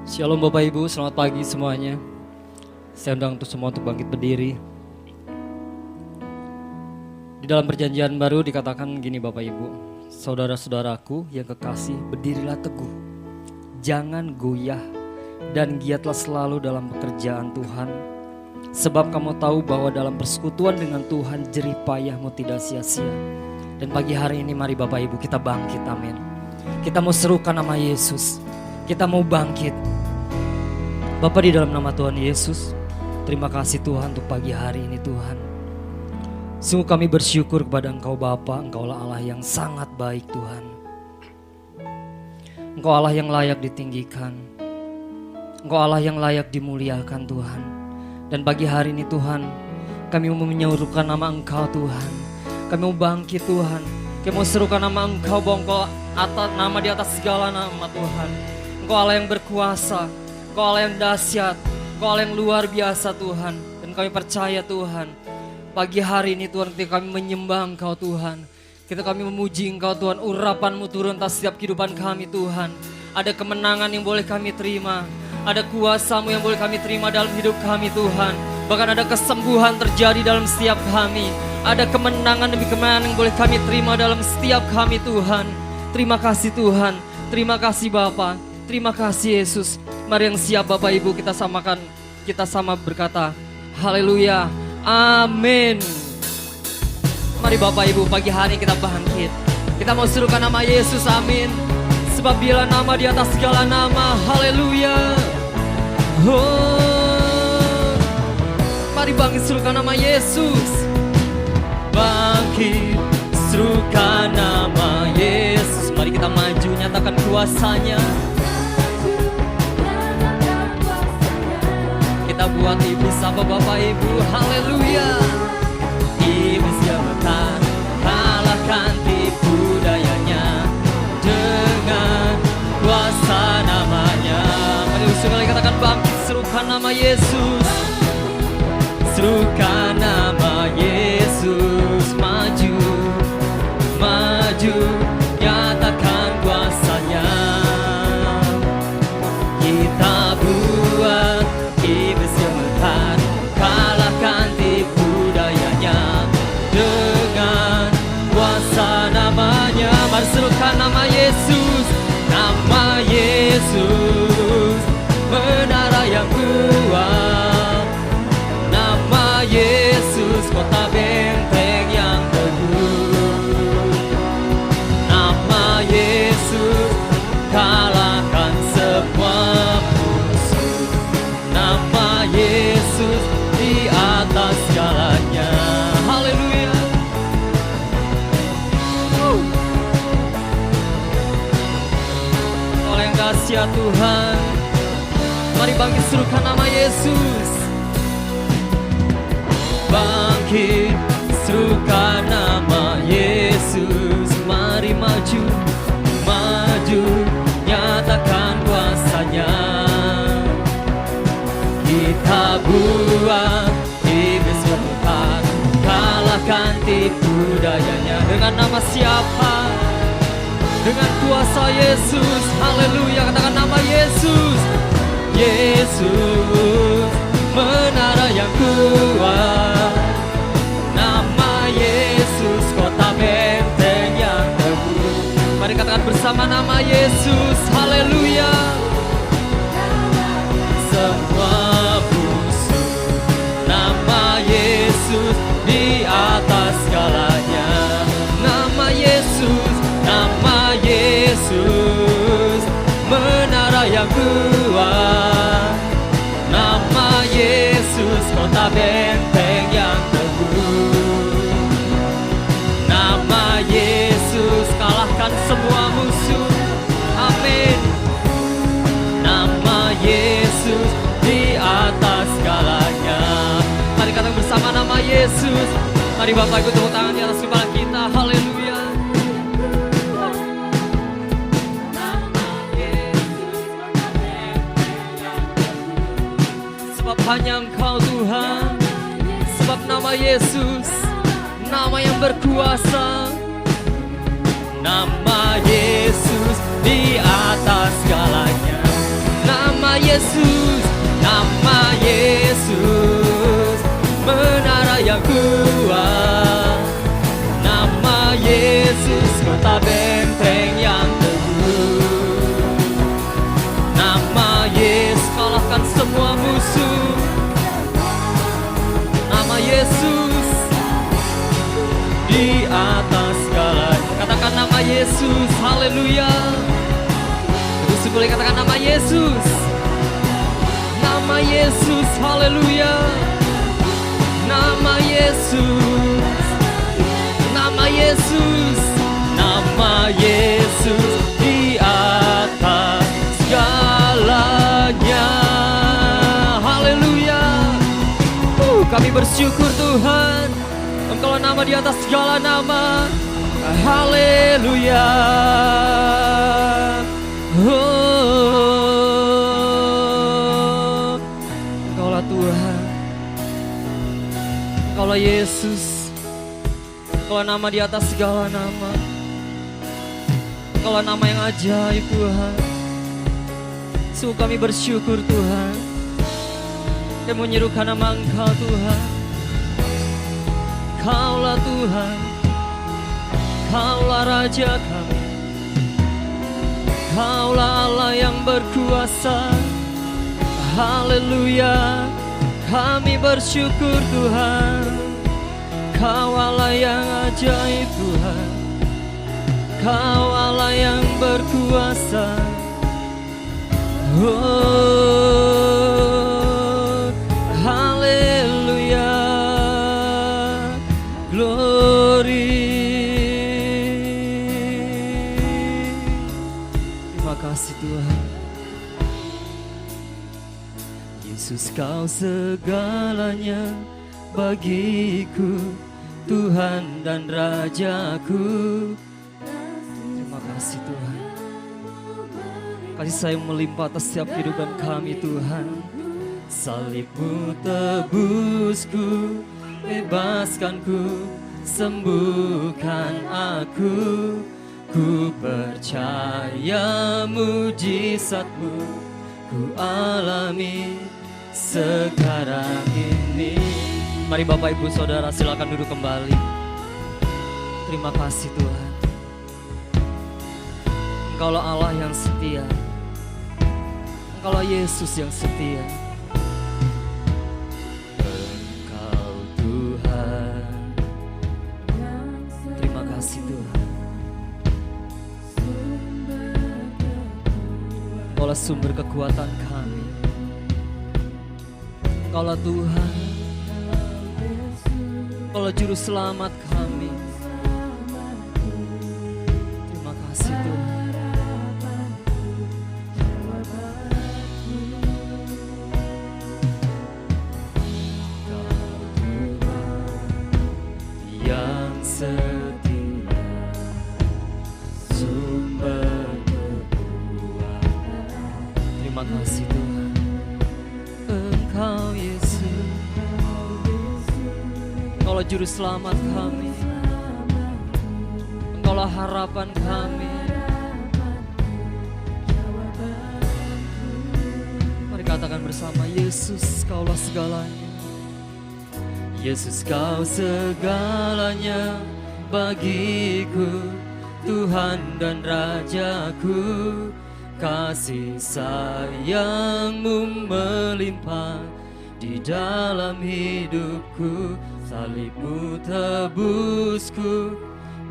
Shalom Bapak Ibu, selamat pagi semuanya. Saya undang untuk semua untuk bangkit berdiri. Di dalam perjanjian baru dikatakan gini Bapak Ibu, saudara-saudaraku yang kekasih, berdirilah teguh, jangan goyah dan giatlah selalu dalam pekerjaan Tuhan. Sebab kamu tahu bahwa dalam persekutuan dengan Tuhan jerih payahmu tidak sia-sia. Dan pagi hari ini mari Bapak Ibu kita bangkit, amin. Kita mau serukan nama Yesus, kita mau bangkit. Bapa, di dalam nama Tuhan Yesus, terima kasih Tuhan untuk pagi hari ini Tuhan. Sungguh kami bersyukur kepada Engkau Bapa, Engkaulah Allah yang sangat baik Tuhan. Engkau Allah yang layak ditinggikan, Engkau Allah yang layak dimuliakan Tuhan. Dan pagi hari ini Tuhan, kami mau menyerukan nama Engkau Tuhan. Kami mau bangkit Tuhan, kami mau serukan nama Engkau bahwa Engkau atas nama di atas segala nama Tuhan. Engkau Allah yang berkuasa, Engkau Allah yang dahsyat, Engkau Allah yang luar biasa Tuhan. Dan kami percaya Tuhan, pagi hari ini Tuhan ketika kami menyembah Engkau Tuhan, ketika kami memuji Engkau Tuhan, urapan-Mu turun atas setiap kehidupan kami Tuhan. Ada kemenangan yang boleh kami terima, ada kuasa-Mu yang boleh kami terima dalam hidup kami Tuhan. Bahkan ada kesembuhan terjadi dalam setiap kami, ada kemenangan demi kemenangan yang boleh kami terima dalam setiap kami Tuhan. Terima kasih Tuhan, terima kasih Bapa, terima kasih Yesus. Mari yang siap Bapak Ibu kita samakan, kita sama berkata haleluya, amin. Mari Bapak Ibu pagi hari kita bangkit, kita mau serukan nama Yesus, amin. Sebab Dialah nama di atas segala nama, haleluya. Oh, mari bangkit serukan nama Yesus. Bangkit serukan nama Yesus. Mari kita maju nyatakan kuasanya. Kita buat iblis apa Bapak Ibu, haleluya. Iblis yang akan kalahkan tipu dayanya dengan kuasa namanya. Mari usulkan katakan bangkit serukan nama Yesus. Serukan nama Yesus, maju, maju, nyatakan kuasanya. Kita buat iblis yang melekat, kalahkan tipu dayanya dengan kuasa namanya. Mari serukan nama Yesus, nama Yesus, menara yang kuat. Nama Yesus, kota benteng yang teguh. Nama Yesus, kalahkan semua musuh. Nama Yesus di atas segalanya. Haleluya. Oleh yang dahsyat Tuhan, mari bangkit serukan nama Yesus. Bangkit serukan nama Yesus. Mari maju, maju, nyatakan kuasanya. Kita buat iblis berempat, kalahkan tipu dayanya. Dengan nama siapa? Dengan kuasa Yesus. Haleluya, katakan nama Yesus. Yesus, menara yang kuat. Nama Yesus, kota benteng yang teguh. Mari katakan bersama nama Yesus, haleluya. Semua musuh, nama Yesus di atas segalanya. Nama Yesus, nama Yesus, menara yang kuat. Nama Yesus, kota benteng yang teguh. Nama Yesus, kalahkan semua musuh, amin. Nama Yesus di atas segalanya. Mari katakan bersama nama Yesus. Mari Bapak Ibu tepuk tangan di atas kepala kita, haleluya. Sebab hanya Engkau Tuhan, sebab nama Yesus, nama yang berkuasa. Nama Yesus di atas segalanya. Nama Yesus, nama Yesus, menara yang kuat. Nama Yesus, kota benteng yang teguh. Nama Yesus, kalahkan semua musuh. Nama Yesus di atas segala. Katakan nama Yesus, haleluya. Terus boleh katakan nama Yesus. Nama Yesus, haleluya. Nama Yesus. Nama Yesus. Nama Yesus di atas segalanya. Haleluya. Kami bersyukur Tuhan, Engkau nama di atas segala nama. Haleluya. Engkaulah Tuhan, Engkaulah Yesus, Engkaulah nama di atas segala nama. Engkaulah nama yang ajaib Tuhan. Sungguh kami bersyukur Tuhan, kami menyerukan nama Engkau Tuhan. Kaulah Tuhan, Kaulah Raja kami, Kaulah Allah yang berkuasa. Haleluya, kami bersyukur Tuhan. Kau Allah yang ajaib Tuhan, Kau Allah yang berkuasa. Oh, haleluya, glory. Terima kasih Tuhan. Yesus, Kau segalanya bagiku, Tuhan dan Rajaku. Terima kasih Tuhan. Kasih sayang melimpah atas setiap kehidupan kami Tuhan. Salib-Mu tebusku, bebaskanku, sembuhkan aku. Ku percaya mujizat-Mu, ku alami sekarang ini. Mari Bapak Ibu Saudara silakan duduk kembali. Terima kasih Tuhan. Engkaulah Allah yang setia, Engkaulah Yesus yang setia. Engkau Tuhan. Terima kasih Tuhan. Engkaulah sumber kekuatan kami. Engkaulah Tuhan, Engkaulah juru selamat kami. Terima kasih Tuhan. Yang setia, sumber kekuatan. Terima kasih Tuhan. Engkau Yesus, Engkaulah juru selamat kami, Engkaulah harapan kami. Mari katakan bersama, Yesus Kaulah segalanya. Yesus, Kau segalanya bagiku, Tuhan dan Rajaku. Kasih sayang-Mu melimpah di dalam hidupku. Salib-Mu tebusku,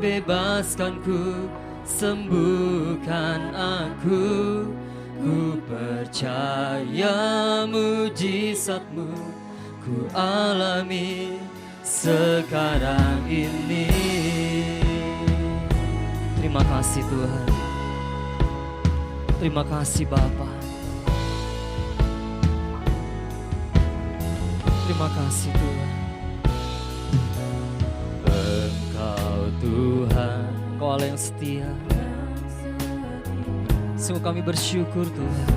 bebaskanku, sembuhkan aku. Ku percaya mujizat-Mu, ku alami sekarang ini. Terima kasih Tuhan. Terima kasih Bapa. Terima kasih Tuhan. Engkau Tuhan, Engkau Allah yang setia. Sungguh kami bersyukur Tuhan.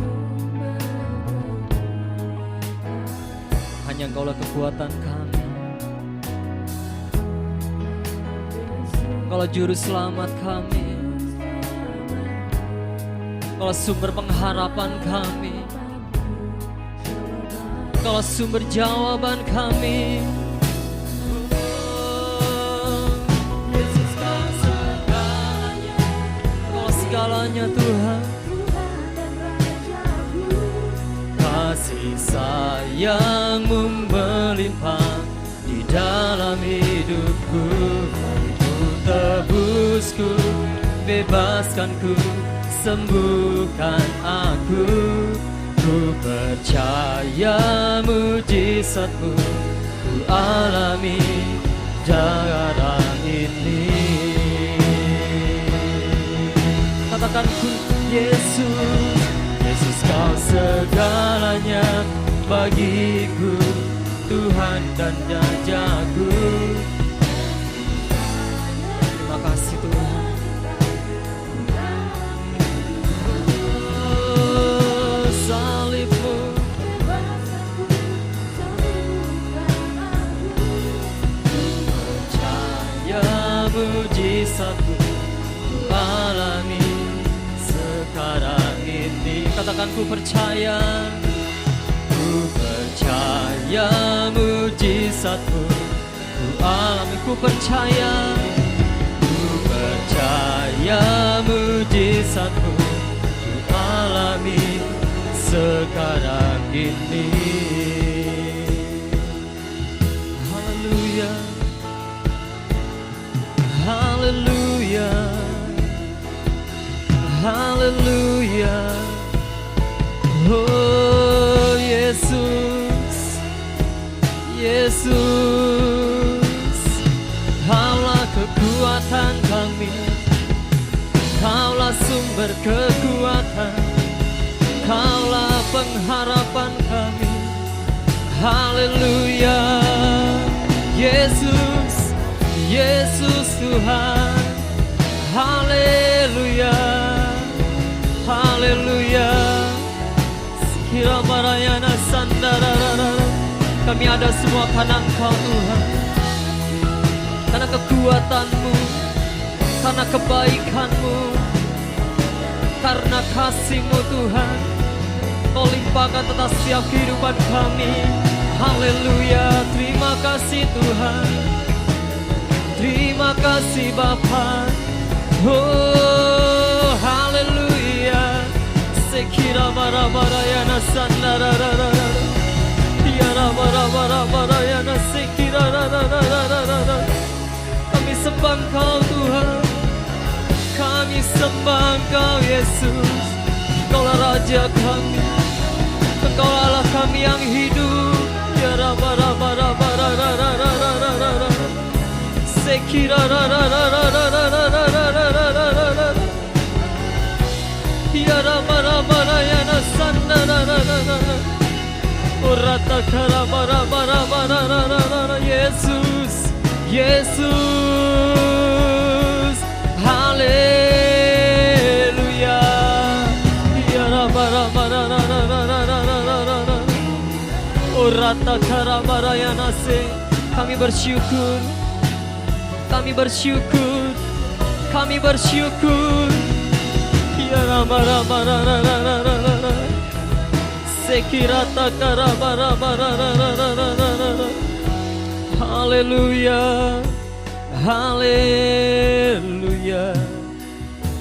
Hanya Engkaulah kekuatan kami, Engkaulah juru selamat kami, Engkaulah sumber pengharapan kami. Engkaulah sumber jawaban kami. Yesus Kau segalanya, Kau segalanya Tuhan. Kasih sayang-Mu melimpah di dalam hidupku. Ku tebusku, bebaskanku, sembuhkan aku. Ku percaya mujizat-Mu ku alami sekarang ini. Katakan ku Yesus, Yesus Kau segalanya bagiku, Tuhan dan rajaku. Terima kasih Tuhan. Salib-Mu percaya mujizat-Mu ku alami sekarang ini. Katakan ku percaya. Ku percaya mujizat-Mu ku alami. Ku percaya. Ku percaya mujizat-Mu ku alami sekarang ini. Haleluya, haleluya, haleluya. Oh Yesus, Yesus, Kaulah kekuatan kami, Kaulah sumber kekuatan, Kaulah pengharapan kami. Haleluya, Yesus, Yesus Tuhan. Haleluya, haleluya. Sekira marayana sandararara. Kami ada semua karena Engkau Tuhan, karena kekuatan-Mu, karena kebaikan-Mu, karena kasih-Mu Tuhan. Kau limpahkan atas setiap kehidupan kami. Haleluya, terima kasih Tuhan, terima kasih Bapa. Oh haleluya. Sekira bara-barayana sandararara. Tiara bara-bara-barayana sekira rararararara. Kami sembah Engkau Tuhan, kami sembah Engkau Yesus. Engkaulah Raja kami, Engkaulah Allah kami yang hidup. Ya ra-ba-ra-ba-ra-ba-ra-ra-ra-ra-ra-ra-ra. Sekira ra-ra-ra-ra-ra-ra-ra-ra-ra-ra-ra-ra. Ya ra-ba-ra-ba-ra-yana sanda-ra-ra-ra-ra. Orata-kara-ba-ra-ba-ra-ba-ra-ra-ra-ra. Yesus, Yesus, haleluya. Ya ra-ba-ra-ba-ra-ra-ra-ra-ra-ra-ra. Orata-kara-ba-ra-yana se. Kami bersyukur, kami bersyukur, kami bersyukur. Ya ra-ba-ra-ba-ra-ra-ra-ra-ra-ra. Sekirata kara-ba-ra-ba-ra-ra-ra-ra-ra-ra. Haleluya, haleluya.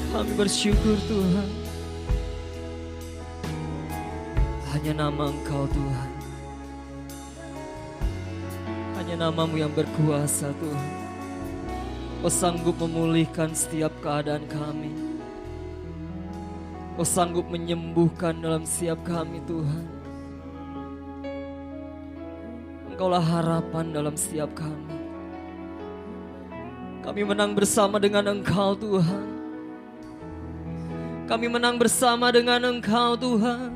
Kami bersyukur Tuhan. Hanya nama Engkau Tuhan, hanya nama-Mu yang berkuasa Tuhan. Kau sanggup memulihkan setiap keadaan kami, Kau sanggup menyembuhkan dalam setiap kami Tuhan. Engkaulah harapan dalam setiap kami. Kami menang bersama dengan Engkau Tuhan. Kami menang bersama dengan Engkau Tuhan.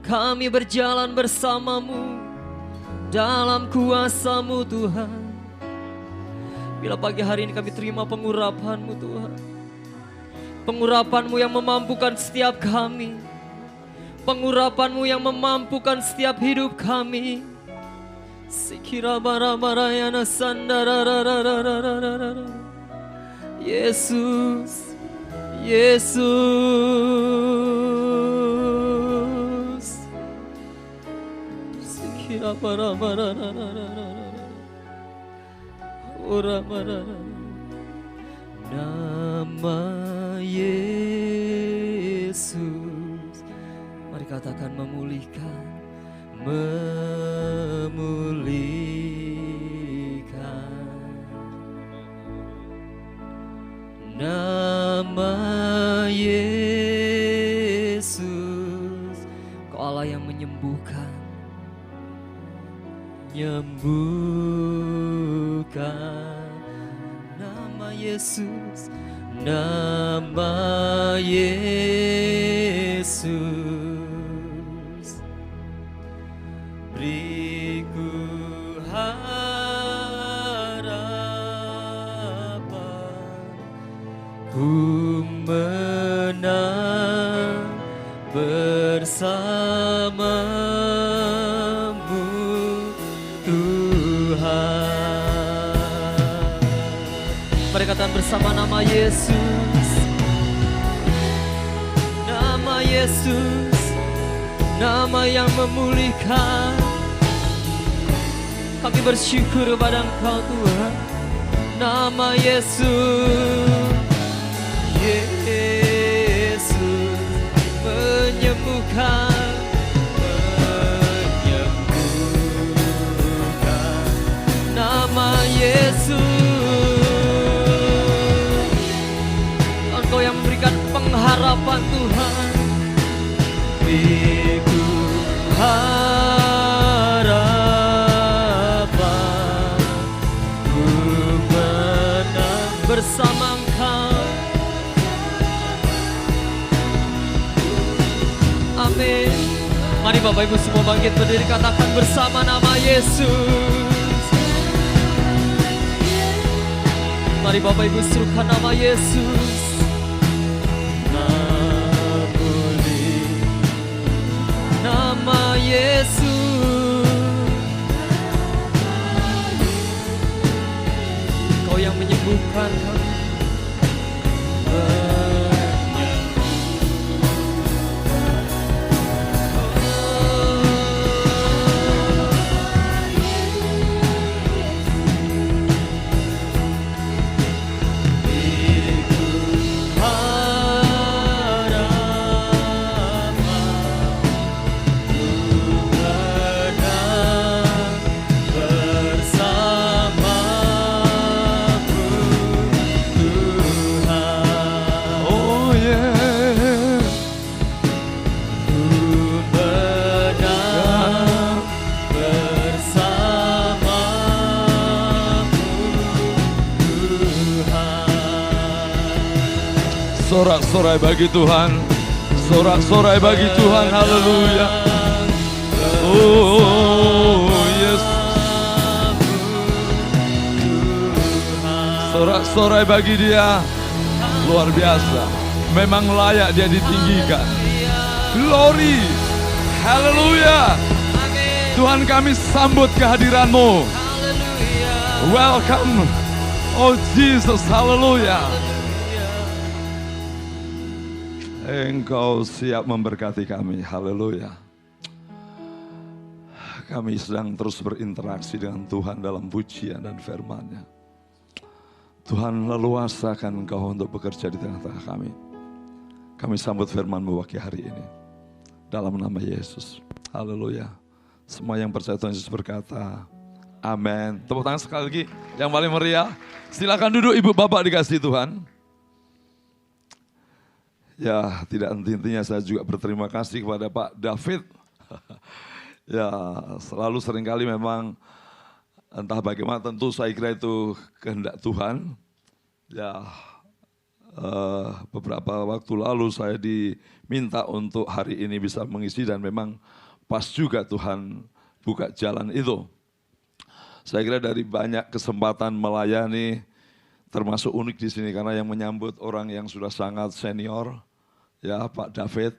Kami berjalan bersama-Mu dalam kuasa-Mu Tuhan. Bila pagi hari ini kami terima pengurapan-Mu Tuhan, pengurapan-Mu yang memampukan setiap kami, pengurapan-Mu yang memampukan setiap hidup kami. Sikira bara-barayana sandararararararara. Yesus, Yesus. Nama Yesus, mari katakan memulihkan, memulihkan. Nama Yesus, Kau Allah yang menyembuhkan, menyembuhkan. Nama Yesus, nama Yesus, beriku harapan, ku menang bersamamu Tuhan. Mari katakan bersama nama Yesus. Nama Yesus, nama yang memulihkan. Kami bersyukur kepada Engkau Tuhan. Nama Yesus, Yesus menyembuhkan, menyembuhkan. Nama Yesus, Engkau yang memberikan pengharapan Tuhan. Beriku harapan, ku menang bersama Engkau. Amin. Mari Bapak Ibu semua bangkit berdiri, katakan bersama nama Yesus. Mari Bapak Ibu serukan nama Yesus. Nama Yesus, Kau yang menyembuhkan kami. Sorak-sorai bagi Tuhan, sorak-sorai bagi Tuhan, haleluya. Oh yes, sorak-sorai bagi Dia, luar biasa. Memang layak Dia ditinggikan. Glory, haleluya. Tuhan, kami sambut kehadiran-Mu. Welcome, oh Jesus, haleluya. Engkau siap memberkati kami, haleluya. Kami sedang terus berinteraksi dengan Tuhan dalam pujian dan firman-Nya. Tuhan, leluasakan Engkau untuk bekerja di tengah-tengah kami. Kami sambut firman-Mu pagi hari ini. Dalam nama Yesus, haleluya. Semua yang percaya Tuhan Yesus berkata, amin. Tepuk tangan sekali lagi yang paling meriah. Silakan duduk Ibu Bapak dikasihi Tuhan. Ya, tidak henti-hentinya saya juga berterima kasih kepada Pak David. Ya, selalu seringkali memang entah bagaimana, tentu saya kira itu kehendak Tuhan. Ya, beberapa waktu lalu saya diminta untuk hari ini bisa mengisi dan memang pas juga Tuhan buka jalan itu. Saya kira dari banyak kesempatan melayani, termasuk unik di sini karena yang menyambut orang yang sudah sangat senior. Ya, Pak David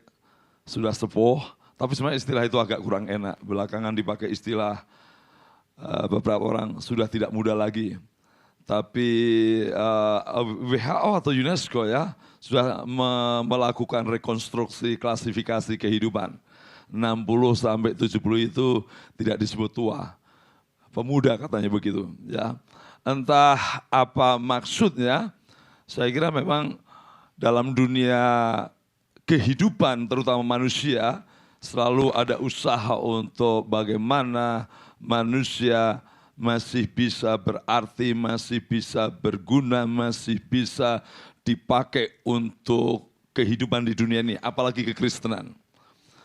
sudah sepuh, tapi sebenarnya istilah itu agak kurang enak. Belakangan dipakai istilah beberapa orang sudah tidak muda lagi. Tapi WHO atau UNESCO ya sudah melakukan rekonstruksi klasifikasi kehidupan. 60 sampai 70 itu tidak disebut tua. Pemuda katanya begitu, ya. Entah apa maksudnya, saya kira memang dalam dunia kehidupan terutama manusia selalu ada usaha untuk bagaimana manusia masih bisa berarti, masih bisa berguna, masih bisa dipakai untuk kehidupan di dunia ini, apalagi kekristenan.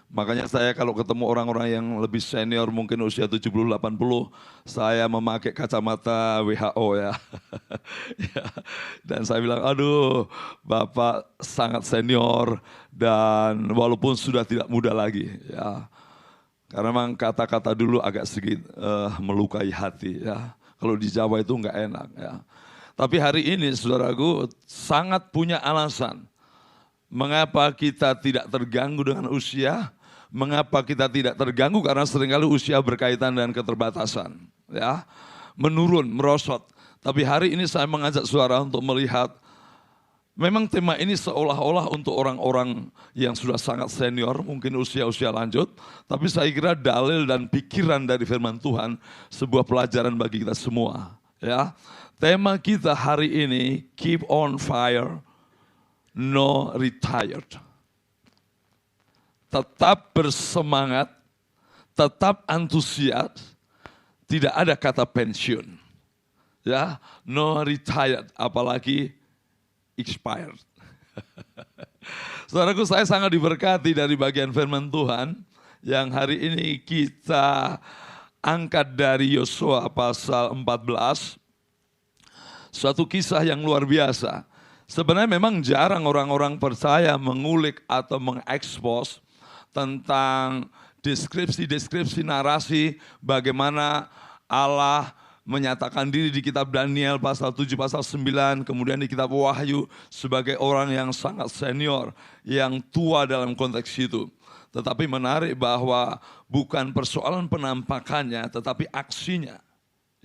Makanya saya kalau ketemu orang-orang yang lebih senior mungkin usia 70-80, saya memakai kacamata WHO ya. Ya. Dan saya bilang, aduh Bapak sangat senior dan walaupun sudah tidak muda lagi. Ya. Karena memang kata-kata dulu agak sedikit melukai hati ya. Kalau di Jawa itu enggak enak ya. Tapi hari ini saudaraku sangat punya alasan. Mengapa kita tidak terganggu dengan usia? Mengapa kita tidak terganggu? Karena seringkali usia berkaitan dengan keterbatasan. Ya, menurun, merosot. Tapi hari ini saya mengajak saudara untuk melihat, memang tema ini seolah-olah untuk orang-orang yang sudah sangat senior, mungkin usia-usia lanjut. Tapi saya kira dalil dan pikiran dari firman Tuhan, sebuah pelajaran bagi kita semua. Ya, tema kita hari ini, keep on fire, no retired. Tetap bersemangat, tetap antusias, tidak ada kata pensiun. Ya, no retired, apalagi expired. Saudaraku, saya sangat diberkati dari bagian firman Tuhan yang hari ini kita angkat dari Yosua pasal 14. Suatu kisah yang luar biasa. Sebenarnya memang jarang orang-orang percaya mengulik atau mengekspos tentang deskripsi-deskripsi narasi bagaimana Allah menyatakan diri di kitab Daniel pasal 7, pasal 9, kemudian di kitab Wahyu sebagai orang yang sangat senior, yang tua dalam konteks itu. Tetapi menarik bahwa bukan persoalan penampakannya, tetapi aksinya.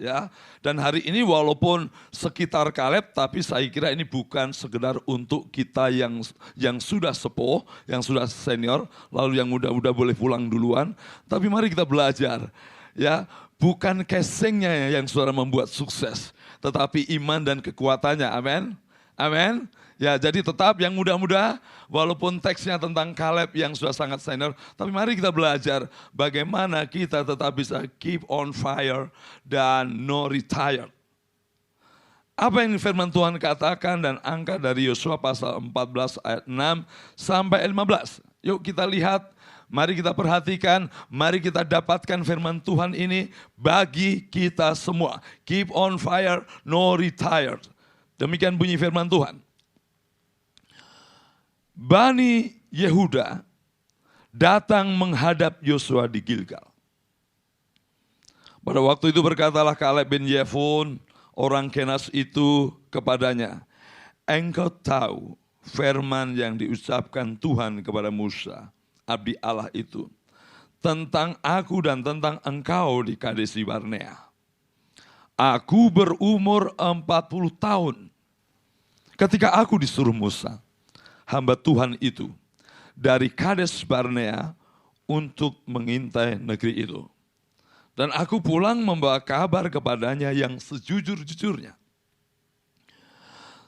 Ya, dan hari ini walaupun sekitar Kaleb, tapi saya kira ini bukan sekedar untuk kita yang sudah sepuh, yang sudah senior, lalu yang muda-muda boleh pulang duluan. Tapi mari kita belajar, ya, bukan casingnya yang saudara membuat sukses, tetapi iman dan kekuatannya. Amin, amin. Ya, jadi tetap yang muda-muda, walaupun teksnya tentang Kaleb yang sudah sangat senior, tapi mari kita belajar bagaimana kita tetap bisa keep on fire dan no retire. Apa yang firman Tuhan katakan dan angkat dari Yosua pasal 14 ayat 6 sampai 15. Yuk kita lihat, mari kita perhatikan, mari kita dapatkan firman Tuhan ini bagi kita semua. Keep on fire, no retire. Demikian bunyi firman Tuhan. Bani Yehuda datang menghadap Yosua di Gilgal. Pada waktu itu berkatalah Kaleb bin Yefun, orang Kenas itu kepadanya, engkau tahu firman yang diucapkan Tuhan kepada Musa, abdi Allah itu, tentang aku dan tentang engkau di Kadesi Barnea. Aku berumur 40 tahun ketika aku disuruh Musa, hamba Tuhan itu, dari Kades Barnea untuk mengintai negeri itu. Dan aku pulang membawa kabar kepadanya yang sejujur-jujurnya.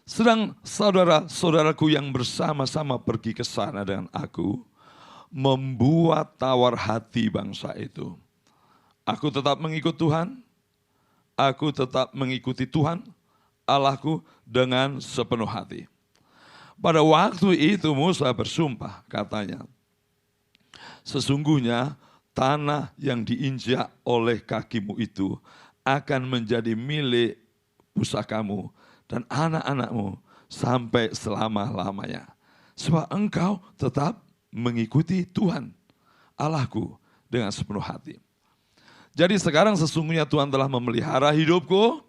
Sedang saudara-saudaraku yang bersama-sama pergi ke sana dengan aku, membuat tawar hati bangsa itu. Aku tetap mengikut Tuhan, aku tetap mengikuti Tuhan, Allahku dengan sepenuh hati. Pada waktu itu Musa bersumpah, katanya, sesungguhnya tanah yang diinjak oleh kakimu itu akan menjadi milik pusakamu dan anak-anakmu sampai selama-lamanya. Sebab engkau tetap mengikuti Tuhan, Allahku dengan sepenuh hati. Jadi sekarang sesungguhnya Tuhan telah memelihara hidupku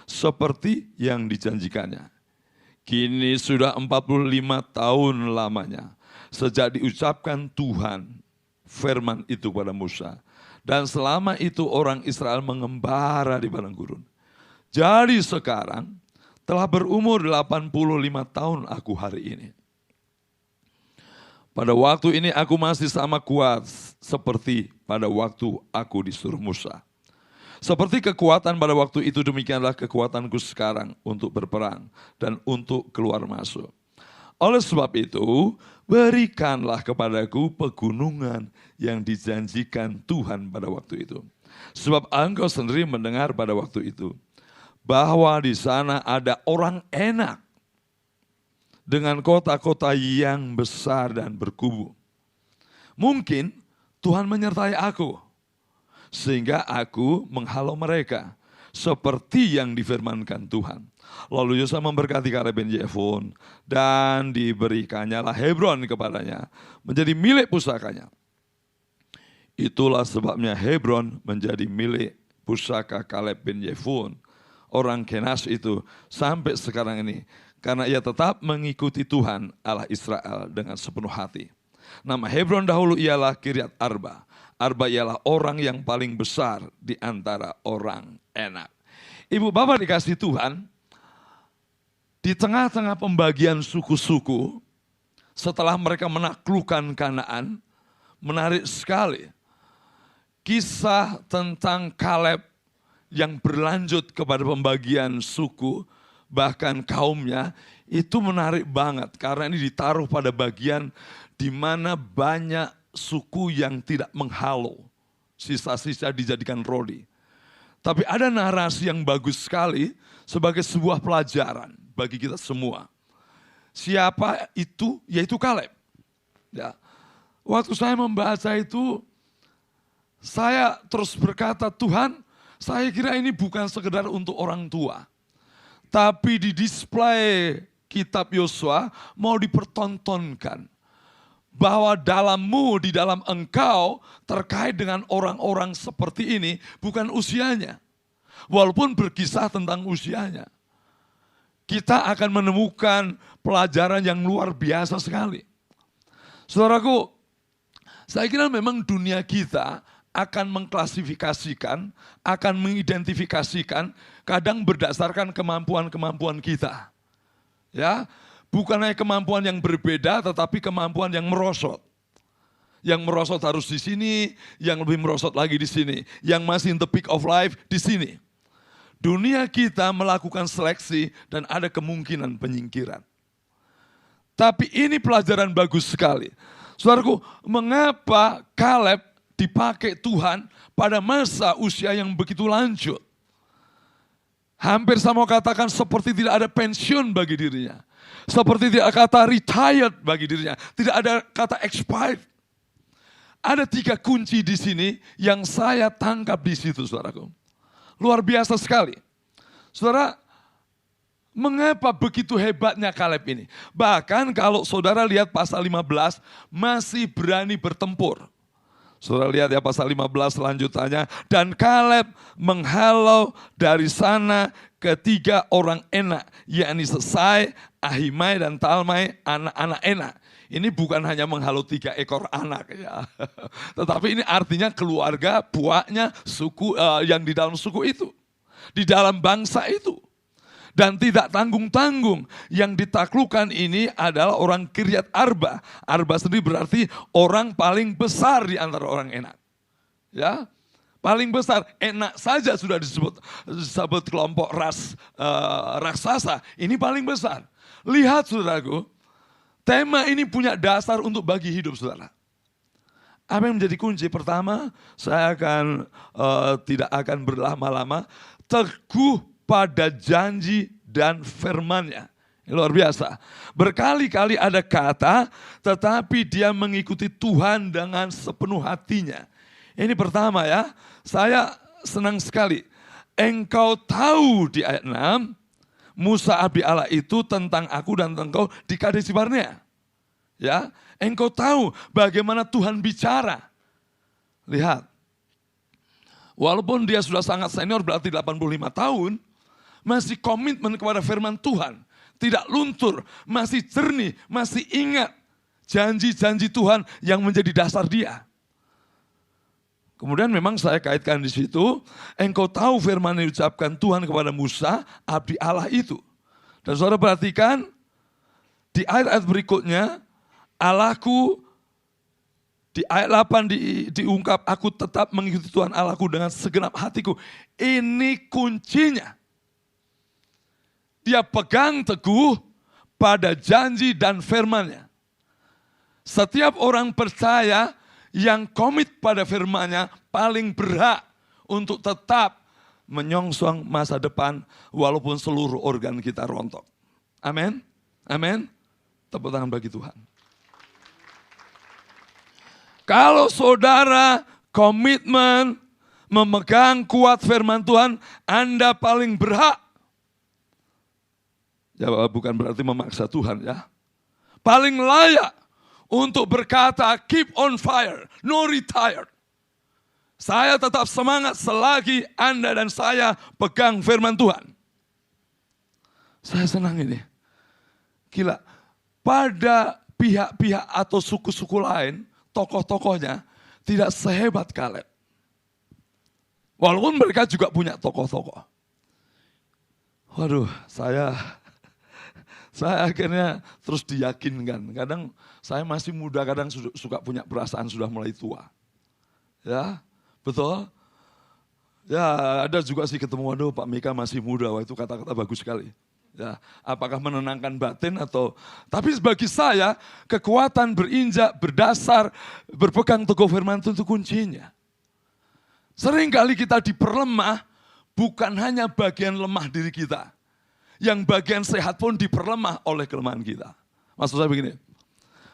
seperti yang dijanjikannya. Kini sudah 45 tahun lamanya sejak diucapkan Tuhan firman itu kepada Musa. Dan selama itu orang Israel mengembara di padang gurun. Jadi sekarang telah berumur 85 tahun aku hari ini. Pada waktu ini aku masih sama kuat seperti pada waktu aku disuruh Musa. Seperti kekuatan pada waktu itu, demikianlah kekuatanku sekarang untuk berperang dan untuk keluar masuk. Oleh sebab itu, berikanlah kepadaku pegunungan yang dijanjikan Tuhan pada waktu itu. Sebab engkau sendiri mendengar pada waktu itu bahwa di sana ada orang enak dengan kota-kota yang besar dan berkubu. Mungkin Tuhan menyertai aku, sehingga aku menghalau mereka, seperti yang difirmankan Tuhan. Lalu Yosua memberkati Kaleb bin Jefun, dan diberikannya lah Hebron kepadanya, menjadi milik pusakanya. Itulah sebabnya Hebron menjadi milik pusaka Kaleb bin Jefun, orang Kenas itu, sampai sekarang ini. Karena ia tetap mengikuti Tuhan Allah Israel dengan sepenuh hati. Nama Hebron dahulu ialah Kiryat Arba. Arba ialah orang yang paling besar di antara orang Enak. Ibu bapak dikasih Tuhan, di tengah-tengah pembagian suku-suku, setelah mereka menaklukkan Kanaan, menarik sekali. Kisah tentang Kaleb yang berlanjut kepada pembagian suku, bahkan kaumnya, itu menarik banget karena ini ditaruh pada bagian di mana banyak suku yang tidak menghalau. Sisa-sisa dijadikan rodi. Tapi ada narasi yang bagus sekali sebagai sebuah pelajaran bagi kita semua. Siapa itu? Yaitu Kaleb. Ya. Waktu saya membaca itu, saya terus berkata, Tuhan, saya kira ini bukan sekedar untuk orang tua. Tapi di display kitab Yosua mau dipertontonkan bahwa dalammu, di dalam engkau terkait dengan orang-orang seperti ini bukan usianya. Walaupun berkisah tentang usianya. Kita akan menemukan pelajaran yang luar biasa sekali. Saudaraku, saya kira memang dunia kita akan mengklasifikasikan, akan mengidentifikasikan, kadang berdasarkan kemampuan-kemampuan kita. Ya, bukan hanya kemampuan yang berbeda, tetapi kemampuan yang merosot. Yang merosot harus di sini, yang lebih merosot lagi di sini. Yang masih in the peak of life di sini. Dunia kita melakukan seleksi dan ada kemungkinan penyingkiran. Tapi ini pelajaran bagus sekali. Saudaraku, mengapa Kaleb dipakai Tuhan pada masa usia yang begitu lanjut? Hampir sama katakan seperti tidak ada pensiun bagi dirinya. Seperti tidak kata retired bagi dirinya. Tidak ada kata expired. Ada 3 kunci di sini yang saya tangkap di situ, saudaraku. Luar biasa sekali. Saudara, mengapa begitu hebatnya Kaleb ini? Bahkan kalau saudara lihat pasal 15, masih berani bertempur. Saudara lihat ya pasal 15 lanjutannya. Dan Kaleb menghalau dari sana ketiga orang Enak, yakni Sesai, Ahimai dan Talmai, anak-anak Enak. Ini bukan hanya menghalau 3 ekor anak ya. Tetapi ini artinya keluarga, buahnya, suku yang di dalam suku itu. Di dalam bangsa itu. Dan tidak tanggung-tanggung. Yang ditaklukkan ini adalah orang Kiryat Arba. Arba sendiri berarti orang paling besar di antara orang Enak. Ya, paling besar. Enak saja sudah disebut kelompok raksasa. Ini paling besar. Lihat saudaraku, tema ini punya dasar untuk bagi hidup saudara. Apa yang menjadi kunci? Pertama, saya tidak akan berlama-lama. Teguh pada janji dan firman-Nya. Luar biasa. Berkali-kali ada kata, tetapi dia mengikuti Tuhan dengan sepenuh hatinya. Ini pertama ya, saya senang sekali. Engkau tahu di ayat 6, Musa abdi Allah itu tentang aku dan tentang engkau di Kades Barnea. Ya, engkau tahu bagaimana Tuhan bicara. Lihat. Walaupun dia sudah sangat senior berarti 85 tahun, masih komitmen kepada firman Tuhan. Tidak luntur, masih jernih, masih ingat janji-janji Tuhan yang menjadi dasar dia. Kemudian memang saya kaitkan di situ, engkau tahu firman yang diucapkan Tuhan kepada Musa, abdi Allah itu. Dan saudara perhatikan, di ayat-ayat berikutnya, Allahku, di ayat 8 diungkap, aku tetap mengikuti Tuhan Allahku dengan segenap hatiku. Ini kuncinya. Dia pegang teguh pada janji dan firman-Nya. Setiap orang percaya yang komit pada firman-Nya paling berhak untuk tetap menyongsong masa depan walaupun seluruh organ kita rontok. Amin. Amin. Tepuk tangan bagi Tuhan. Kalau saudara komitmen memegang kuat firman Tuhan, Anda paling berhak. Ya, bukan berarti memaksa Tuhan ya. Paling layak untuk berkata keep on fire, no retire. Saya tetap semangat selagi Anda dan saya pegang firman Tuhan. Saya senang ini. Gila, pada pihak-pihak atau suku-suku lain, tokoh-tokohnya tidak sehebat Kaleb. Walaupun mereka juga punya tokoh-tokoh. Waduh, saya akhirnya terus diyakinkan. Kadang saya masih muda, kadang suka punya perasaan sudah mulai tua. Ya, betul. Ya, ada juga sih ketemu, waduh Pak Mika masih muda, wah itu kata-kata bagus sekali. Ya, apakah menenangkan batin atau, tapi bagi saya kekuatan berinjak, berdasar, berpegang teguh firman itu kuncinya. Seringkali kita diperlemah bukan hanya bagian lemah diri kita. Yang bagian sehat pun diperlemah oleh kelemahan kita. Maksud saya begini,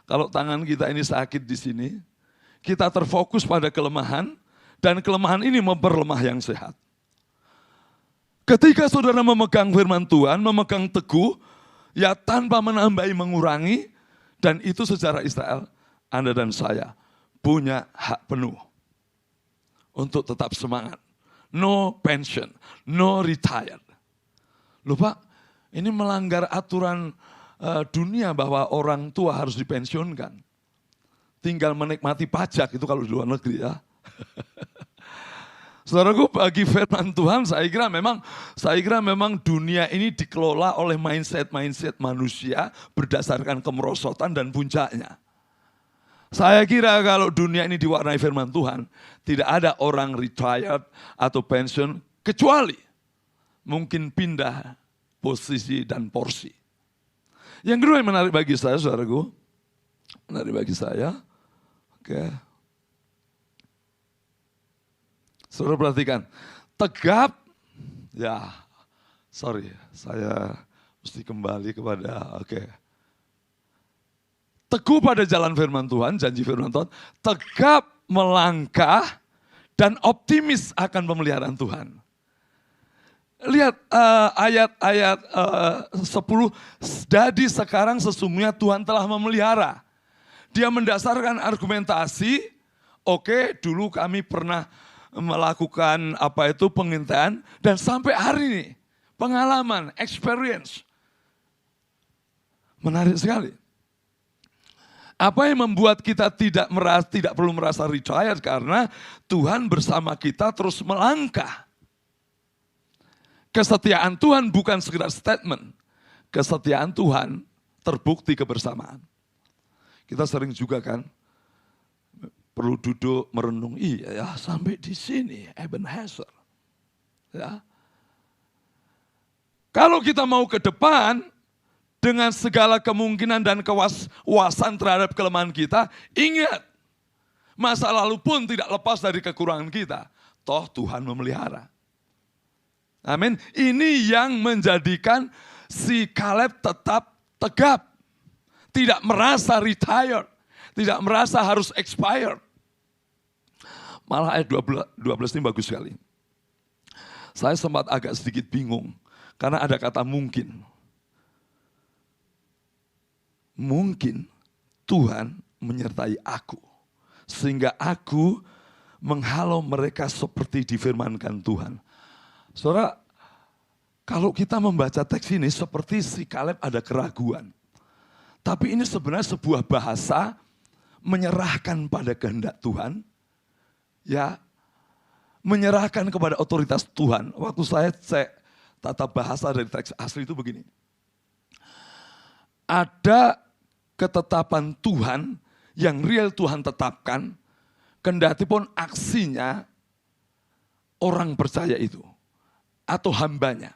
kalau tangan kita ini sakit di sini, kita terfokus pada kelemahan, dan kelemahan ini memperlemah yang sehat. Ketika saudara memegang firman Tuhan, memegang teguh, ya tanpa menambahi, mengurangi, dan itu secara Israel, Anda dan saya punya hak penuh untuk tetap semangat. No pension, no retire. Loh Pak, ini melanggar aturan dunia bahwa orang tua harus dipensiunkan. Tinggal menikmati pajak, itu kalau di luar negeri ya. Saudaraku, bagi firman Tuhan, saya kira memang dunia ini dikelola oleh mindset manusia berdasarkan kemerosotan dan puncaknya. Saya kira kalau dunia ini diwarnai firman Tuhan, tidak ada orang retired atau pensiun, kecuali mungkin pindah posisi dan porsi. Yang kedua yang menarik bagi saya, saudaraku, menarik bagi saya, oke. Saudara perhatikan, tegap, ya sorry saya mesti kembali kepada, oke. Teguh pada jalan firman Tuhan, janji firman Tuhan, tegap melangkah dan optimis akan pemeliharaan Tuhan. Lihat ayat-ayat 10, jadi sekarang sesungguhnya Tuhan telah memelihara. Dia mendasarkan argumentasi, oke, dulu kami pernah melakukan pengintaian, dan sampai hari ini pengalaman, experience. Menarik sekali. Apa yang membuat kita tidak perlu merasa retired, karena Tuhan bersama kita terus melangkah. Kesetiaan Tuhan bukan sekedar statement. Kesetiaan Tuhan terbukti kebersamaan. Kita sering juga kan perlu duduk merenung, iya ya sampai di sini Ebenezer. Ya. Kalau kita mau ke depan dengan segala kemungkinan dan kewasan terhadap kelemahan kita, ingat masa lalu pun tidak lepas dari kekurangan kita. Toh Tuhan memelihara. Amin. Ini yang menjadikan si Kaleb tetap tegap. Tidak merasa retired. Tidak merasa harus expired. Malah ayat 12 ini bagus sekali. Saya sempat agak sedikit bingung. Karena ada kata mungkin. Mungkin Tuhan menyertai aku. Sehingga aku menghalau mereka seperti difirmankan Tuhan. Saudara, kalau kita membaca teks ini seperti si Kaleb ada keraguan. Tapi ini sebenarnya sebuah bahasa menyerahkan pada kehendak Tuhan. Ya, menyerahkan kepada otoritas Tuhan. Waktu saya cek tata bahasa dari teks asli itu begini. Ada ketetapan Tuhan yang real Tuhan tetapkan, kendati pun aksinya orang percaya itu atau hambanya.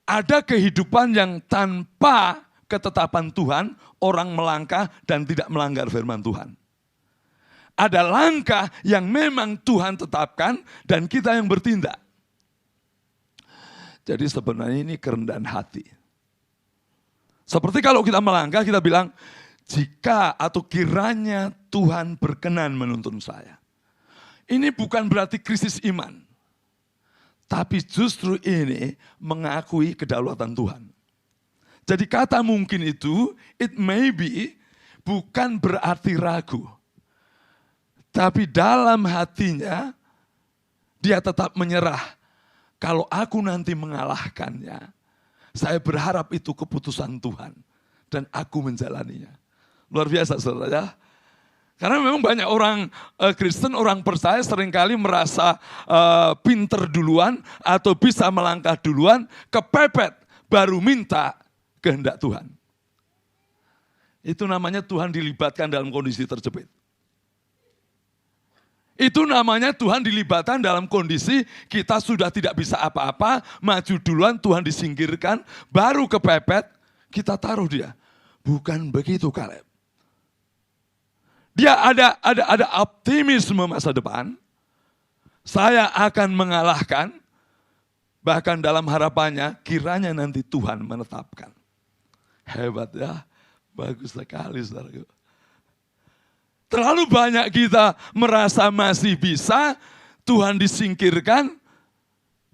Ada kehidupan yang tanpa ketetapan Tuhan, orang melangkah dan tidak melanggar firman Tuhan. Ada langkah yang memang Tuhan tetapkan dan kita yang bertindak. Jadi sebenarnya ini kerendahan hati. Seperti kalau kita melangkah, kita bilang, jika atau kiranya Tuhan berkenan menuntun saya. Ini bukan berarti krisis iman. Tapi justru ini mengakui kedaulatan Tuhan. Jadi kata mungkin itu, it may be, bukan berarti ragu. Tapi dalam hatinya, dia tetap menyerah. Kalau aku nanti mengalahkannya, saya berharap itu keputusan Tuhan. Dan aku menjalaninya. Luar biasa saudara ya. Karena memang banyak orang Kristen, orang percaya seringkali merasa pinter duluan atau bisa melangkah duluan, kepepet baru minta kehendak Tuhan. Itu namanya Tuhan dilibatkan dalam kondisi terjepit. Itu namanya Tuhan dilibatkan dalam kondisi kita sudah tidak bisa apa-apa, maju duluan, Tuhan disingkirkan, baru kepepet, kita taruh dia. Bukan begitu Kaleb. Dia ada optimisme masa depan, saya akan mengalahkan, bahkan dalam harapannya kiranya nanti Tuhan menetapkan. Hebat ya, bagus sekali saudaraku. Terlalu banyak kita merasa masih bisa, Tuhan disingkirkan,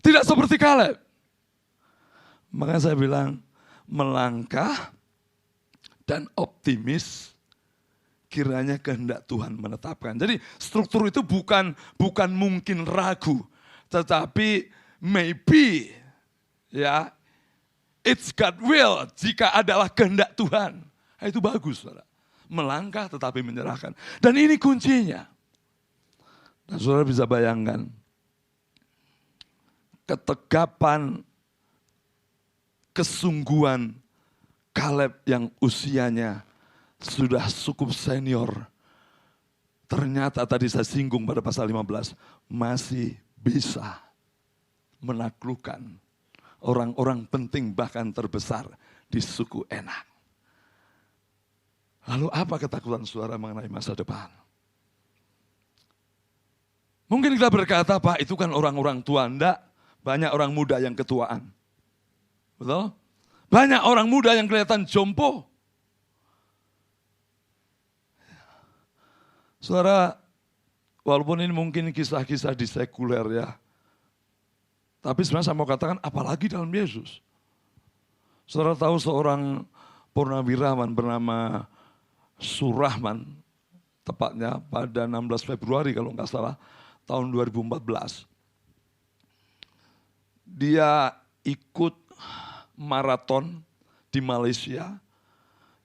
tidak seperti Kaleb. Maka saya bilang, melangkah dan optimis, kiranya kehendak Tuhan menetapkan. Jadi struktur itu bukan mungkin ragu, tetapi maybe, ya, it's God will, jika adalah kehendak Tuhan. Itu bagus, saudara. Melangkah tetapi menyerahkan. Dan ini kuncinya. Dan saudara bisa bayangkan, ketegapan, kesungguhan Kaleb yang usianya sudah cukup senior. Ternyata tadi saya singgung pada pasal 15, masih bisa menaklukkan orang-orang penting bahkan terbesar di suku Enak. Lalu apa ketakutan saudara mengenai masa depan? Mungkin kita berkata, Pak itu kan orang-orang tua. Enggak, banyak orang muda yang ketuaan. Betul? Banyak orang muda yang kelihatan jompo. Saudara, walaupun ini mungkin kisah-kisah di sekuler ya. Tapi sebenarnya saya mau katakan apalagi dalam Yesus. Saudara tahu seorang purnawirawan bernama Surahman, tepatnya pada 16 Februari kalau nggak salah, tahun 2014. Dia ikut maraton di Malaysia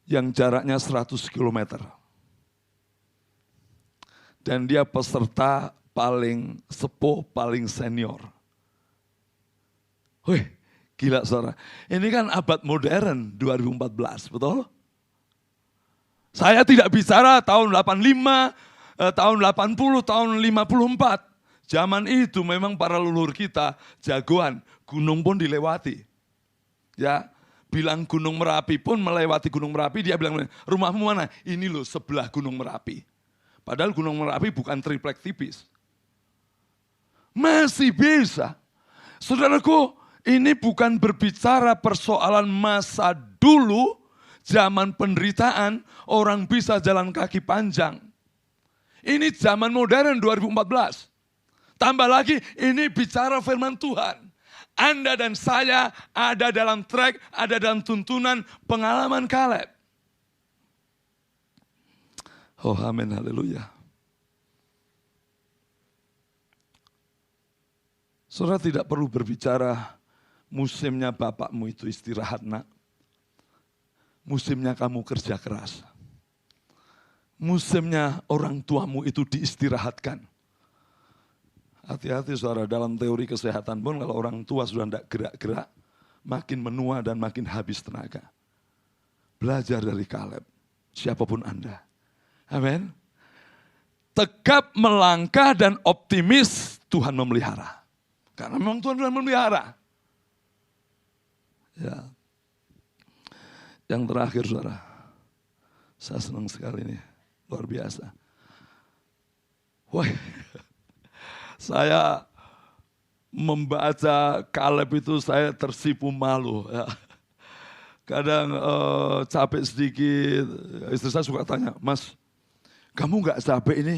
yang jaraknya 100 km. Dan dia peserta paling sepuh, paling senior. Wih, gila saudara. Ini kan abad modern 2014, betul? Saya tidak bicara tahun 85, tahun 80, tahun 54. Zaman itu memang para leluhur kita jagoan, gunung pun dilewati. Ya, bilang Gunung Merapi pun melewati Gunung Merapi, dia bilang, rumahmu mana? Ini loh sebelah Gunung Merapi. Padahal Gunung Merapi bukan triplek tipis. Masih bisa. Saudaraku, ini bukan berbicara persoalan masa dulu, zaman penderitaan, orang bisa jalan kaki panjang. Ini zaman modern 2014. Tambah lagi, ini bicara firman Tuhan. Anda dan saya ada dalam track, ada dalam tuntunan pengalaman Kaleb. Oh amin, haleluya. Saudara tidak perlu berbicara musimnya bapakmu itu istirahat nak. Musimnya kamu kerja keras. Musimnya orang tuamu itu diistirahatkan. Hati-hati saudara, dalam teori kesehatan pun kalau orang tua sudah tidak gerak-gerak, makin menua dan makin habis tenaga. Belajar dari Kaleb, siapapun Anda. Amin. Tegap melangkah dan optimis, Tuhan memelihara. Karena memang Tuhan sudah memelihara. Ya. Yang terakhir saudara, saya senang sekali ini, luar biasa. Wah, saya membaca Kaleb itu saya tersipu malu. Ya. Kadang capek sedikit, istri saya suka tanya, Mas, kamu gak capek ini?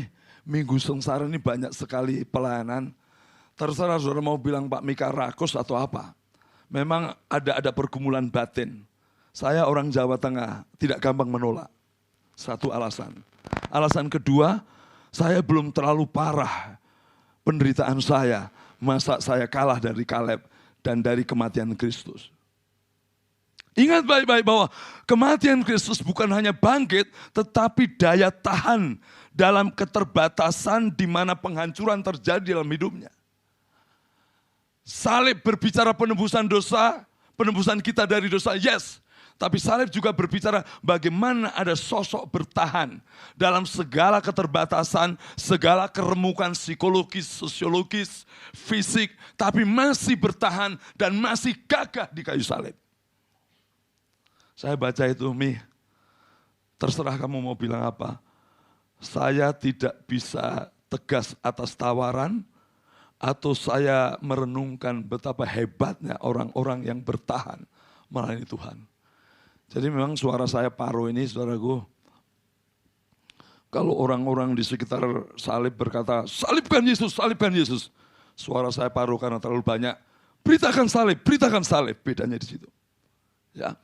Minggu sengsara ini banyak sekali pelayanan. Terserah saudara mau bilang Pak Mika rakus atau apa. Memang ada pergumulan batin. Saya orang Jawa Tengah, tidak gampang menolak. Satu alasan. Alasan kedua, saya belum terlalu parah penderitaan saya. Masa saya kalah dari Kaleb dan dari kematian Kristus. Ingat baik-baik bahwa kematian Kristus bukan hanya bangkit, tetapi daya tahan dalam keterbatasan di mana penghancuran terjadi dalam hidupnya. Salib berbicara penebusan dosa, penebusan kita dari dosa, yes. Tapi salib juga berbicara bagaimana ada sosok bertahan dalam segala keterbatasan, segala keremukan psikologis, sosiologis, fisik, tapi masih bertahan dan masih gagah di kayu salib. Saya baca itu, terserah kamu mau bilang apa. Saya tidak bisa tegas atas tawaran, atau saya merenungkan betapa hebatnya orang-orang yang bertahan melayani Tuhan. Jadi memang suara saya paruh ini, saudaraku. Kalau orang-orang di sekitar salib berkata, salibkan Yesus, salibkan Yesus. Suara saya paruh karena terlalu banyak. Beritakan salib, bedanya di situ. Ya.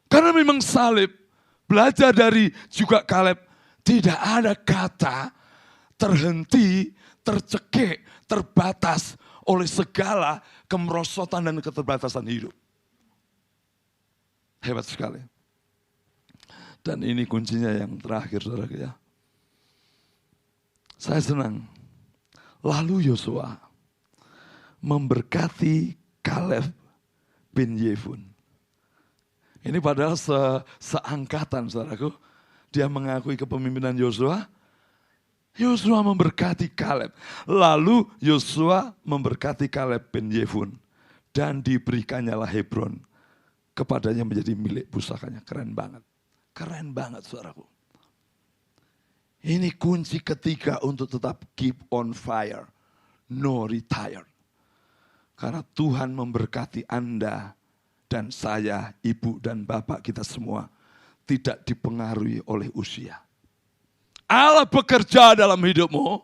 Karena memang salib, belajar dari juga Kaleb, tidak ada kata terhenti, tercekik, terbatas oleh segala kemerosotan dan keterbatasan hidup. Hebat sekali. Dan ini kuncinya yang terakhir, saudara ya. Saya senang. Lalu Yosua memberkati Kaleb bin Yefun. Ini padahal seangkatan, saudaraku. Dia mengakui kepemimpinan Yosua. Yosua memberkati Kaleb. Lalu Yosua memberkati Kaleb bin Yefun. Dan diberikannya lah Hebron. Kepadanya menjadi milik pusakanya. Keren banget. Keren banget, saudaraku. Ini kunci ketiga untuk tetap keep on fire. No retire. Karena Tuhan memberkati Anda dan saya, ibu dan bapak kita semua tidak dipengaruhi oleh usia. Allah bekerja dalam hidupmu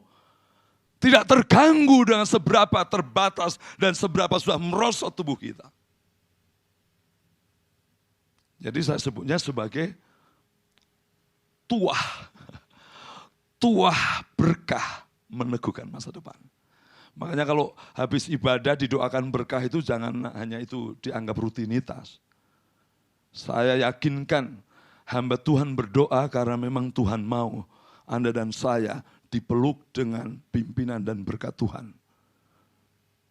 tidak terganggu dengan seberapa terbatas dan seberapa sudah merosot tubuh kita. Jadi saya sebutnya sebagai tuah. Tuah berkah meneguhkan masa depan. Makanya kalau habis ibadah didoakan berkah itu jangan hanya itu dianggap rutinitas. Saya yakinkan hamba Tuhan berdoa karena memang Tuhan mau Anda dan saya dipeluk dengan pimpinan dan berkat Tuhan.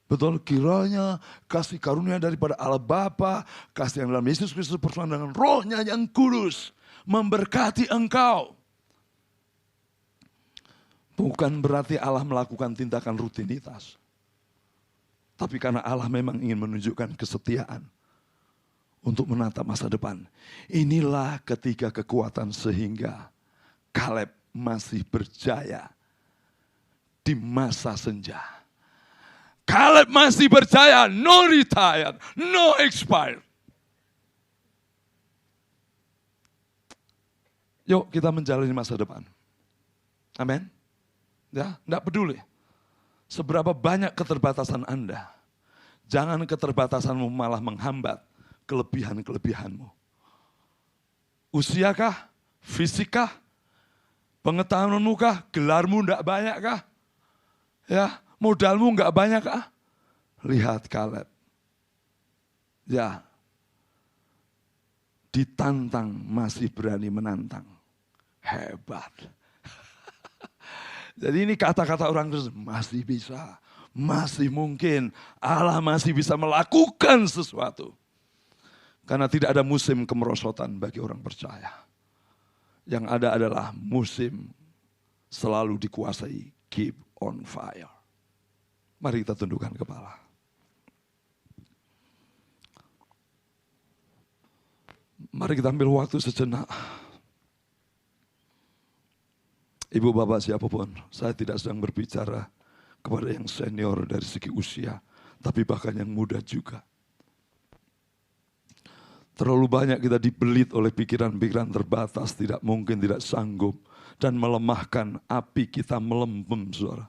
Betul, kiranya kasih karunia daripada Allah Bapa, kasih yang dalam Yesus Kristus bersama dengan Roh-Nya yang kudus memberkati engkau. Bukan berarti Allah melakukan tindakan rutinitas. Tapi karena Allah memang ingin menunjukkan kesetiaan untuk menatap masa depan. Inilah ketiga kekuatan sehingga Kaleb masih berjaya di masa senja. Kaleb masih berjaya, no retired, no expired. Yuk kita menjalani masa depan. Amin. Ya, enggak peduli seberapa banyak keterbatasan Anda. Jangan keterbatasanmu malah menghambat kelebihan-kelebihanmu. Usiakah? Fisikkah? Pengetahuanmu kah? Gelarmu enggak banyak kah? Ya, modalmu enggak banyak kah? Lihat Kaleb. Ya. Ditantang masih berani menantang. Hebat. Jadi ini kata-kata orang Kristen, masih bisa, masih mungkin, Allah masih bisa melakukan sesuatu. Karena tidak ada musim kemerosotan bagi orang percaya. Yang ada adalah musim selalu dikuasai, keep on fire. Mari kita tundukkan kepala. Mari kita ambil waktu sejenak. Ibu bapak siapapun, saya tidak sedang berbicara kepada yang senior dari segi usia, tapi bahkan yang muda juga. Terlalu banyak kita dibelit oleh pikiran-pikiran terbatas, tidak mungkin, tidak sanggup, dan melemahkan api kita melempem, saudara.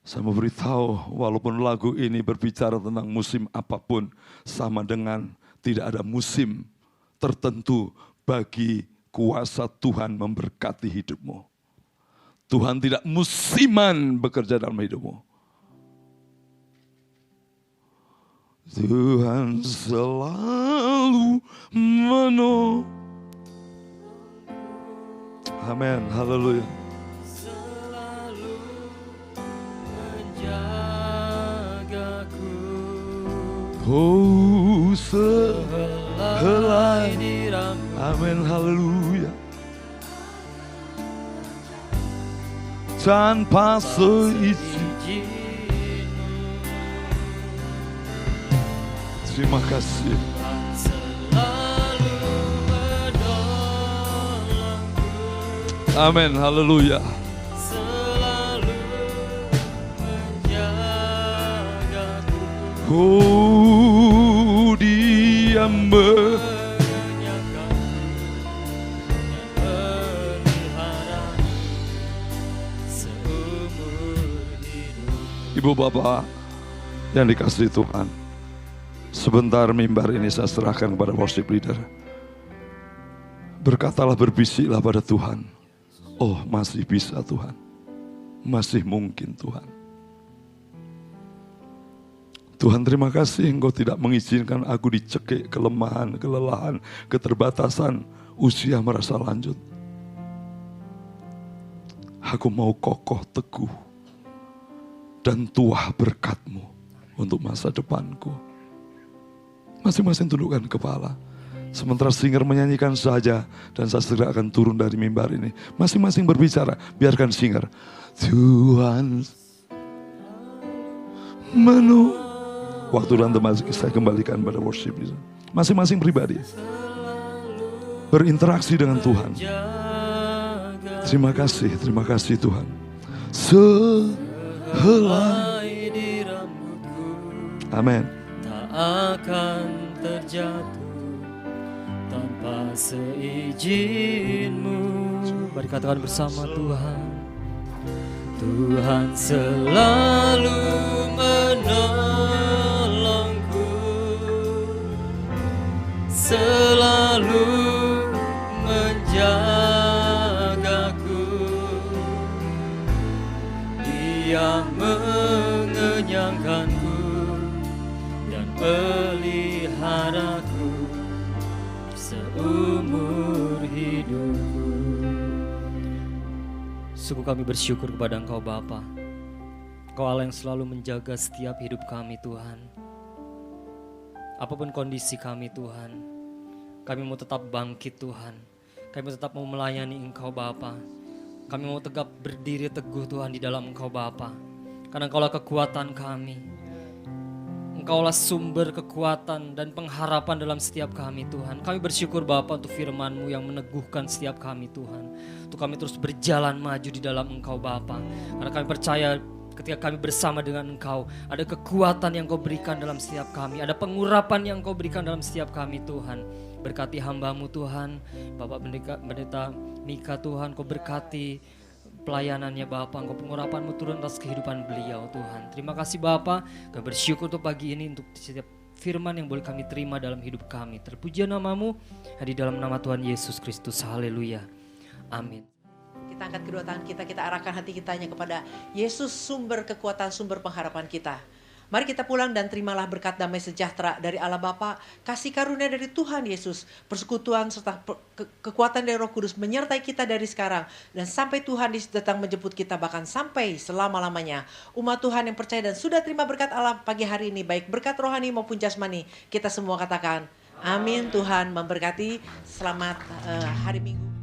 Saya mau beritahu, walaupun lagu ini berbicara tentang musim apapun, sama dengan tidak ada musim tertentu bagi kuasa Tuhan memberkati hidupmu. Tuhan tidak musiman bekerja dalam hidupmu. Tuhan selalu menolong. Amin, haleluya. Selalu menjagaku. Oh, sehelai diramu. Amin, haleluya. Tanpa seizin. Terima kasih. Selalu menolongku. Amin, haleluya. Selalu menjagaku. Oh, Dia Ibu bapak yang dikasihi Tuhan, sebentar mimbar ini saya serahkan kepada worship leader. Berkatalah, berbisiklah pada Tuhan. Oh, masih bisa Tuhan. Masih mungkin Tuhan. Tuhan, terima kasih Engkau tidak mengizinkan aku dicekik kelemahan, kelelahan, keterbatasan, usia merasa lanjut. Aku mau kokoh, teguh, dan tuah berkat-Mu untuk masa depanku. Masing-masing tundukkan kepala. Sementara singer menyanyikan saja, dan saya segera akan turun dari mimbar ini. Masing-masing berbicara, biarkan singer. Tuhan menolong. Waktu dan teman saya kembalikan pada worship. Masing-masing pribadi berinteraksi dengan Tuhan. Terima kasih Tuhan. Sehelai dirambutku. Amin. Tak akan terjatuh tanpa seizin-Mu. Mari katakan bersama Tuhan. Tuhan selalu menolongku, selalu menjagaku. Dia mengenyangkanku dan peliharaku seumur hidupku. Sungguh kami bersyukur kepada Engkau Bapa. Engkau Allah yang selalu menjaga setiap hidup kami Tuhan. Apapun kondisi kami Tuhan, kami mau tetap bangkit Tuhan. Kami tetap mau melayani Engkau Bapa. Kami mau tegap berdiri teguh Tuhan di dalam Engkau Bapa. Karena Engkaulah kekuatan kami. Engkaulah sumber kekuatan dan pengharapan dalam setiap kami Tuhan. Kami bersyukur Bapa untuk firman-Mu yang meneguhkan setiap kami Tuhan. Untuk kami terus berjalan maju di dalam Engkau Bapa. Karena kami percaya ketika kami bersama dengan Engkau, ada kekuatan yang Kau berikan dalam setiap kami. Ada pengurapan yang Kau berikan dalam setiap kami Tuhan. Berkati hamba-Mu Tuhan, Bapak Pendeta Mika Tuhan, Kau berkati pelayanannya Bapa, Engkau pengurapan-Mu turun atas kehidupan beliau Tuhan. Terima kasih Bapa, kami bersyukur untuk pagi ini untuk setiap firman yang boleh kami terima dalam hidup kami. Terpuji nama-Mu, di dalam nama Tuhan Yesus Kristus. Haleluya. Amin. Kita angkat kedua tangan kita arahkan hati kita hanya kepada Yesus, sumber kekuatan, sumber pengharapan kita. Mari kita pulang dan terimalah berkat damai sejahtera dari Allah Bapa, kasih karunia dari Tuhan Yesus, persekutuan serta kekuatan dari Roh Kudus menyertai kita dari sekarang dan sampai Tuhan datang menjemput kita, bahkan sampai selama-lamanya. Umat Tuhan yang percaya dan sudah terima berkat Allah pagi hari ini, baik berkat rohani maupun jasmani, kita semua katakan amin. Tuhan memberkati. Selamat hari Minggu.